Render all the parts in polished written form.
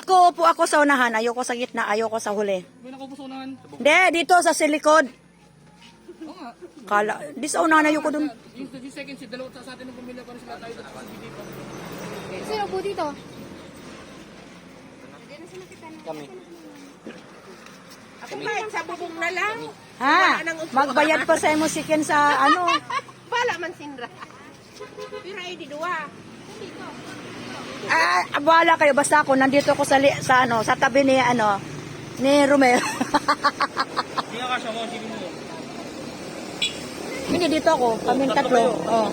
Ako po ako sa unahan. Ayoko sa gitna. Ayoko sa huli. May nakaupo sa unahan. Hindi, dito sa silikod. Oo nga. Kala, di sa unahan ayoko dun. Yung second seat, dalawa sa atin ng pamilya pa rin sila tayo dito sa dito. Sino po dito? Kami. Ako kahit sa bubong na lang. Ha? Magbayad pa sa musikin sa ano. Bala man sinra. Pero ay di duwa. Bahala kayo. Basta ako, nandito ako sa ano, sa tabi ni ano, ni Romeo. Hindi nga kasya mo, sige mo. Hindi, dito ako. Kaming tatlo. Oh.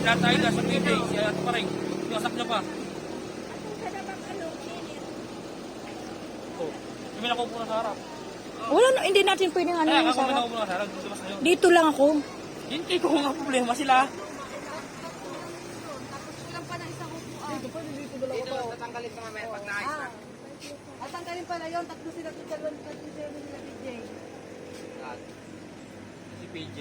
Lahat tayo nasa PJ, siya ito pa rin. Iwasak niya pa. Oh. May nakaupo na sa harap. Wala na, hindi natin pwedeng ano Ay, yung ako may sarap. nakaupo na sa harap. Dito mas na yun. Dito lang ako. Hindi ko nga problema sila. Dito tatanggalin pa mamaya pag naayos na. At tanggalin pala yun, tatlo sila nila DJ. Si PJ.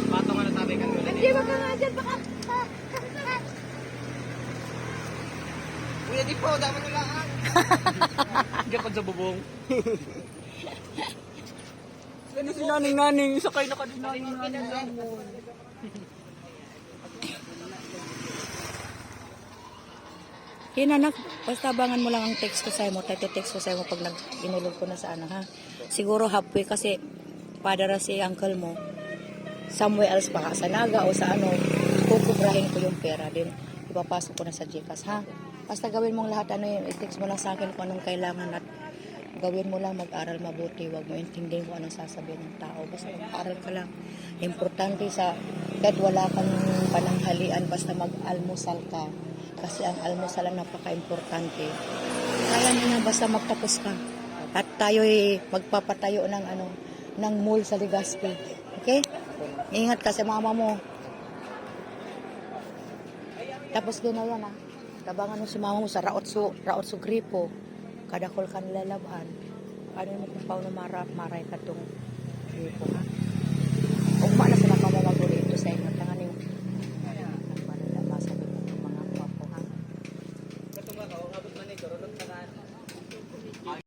Bato nga na tabi ka nila. Hindi, wag ka nga dyan, baka... Kuya di po, daman nila. Hindi pa sa bubong. Ano si naning-naning, sakay na ka din naning-naning. Hinanak, basta abangan mo lang ang text ko sa'yo mo, text ko sa'yo mo pag inulog ko na sa ano ha. Siguro halfway kasi padara si uncle mo, somewhere else baka sa Naga o sa ano, kukubrahin ko yung pera din. Ipapasok ko na sa GCash ha. Basta gawin mong lahat ano yun, i-text mo lang sa akin kung anong kailangan at gawin mo lang mag-aral mabuti. Huwag mo intindihin kung anong sasabihin ng tao. Basta mag-aral ka lang. Importante sa kahit wala kang pananghalian, basta mag-almusal ka. Kasi ang almusal ang napaka-importante. Kaya na basta magtapos ka. At tayo'y magpapatayo ng ano, ng mall sa Legazpi. Okay? Ingat ka sa mama mo. Tapos din na yan ha. Tabangan mo si mama mo sa raot su gripo. Kadakol ka nilalabhan. Ano mo kung paano maray ka itong gripo ha.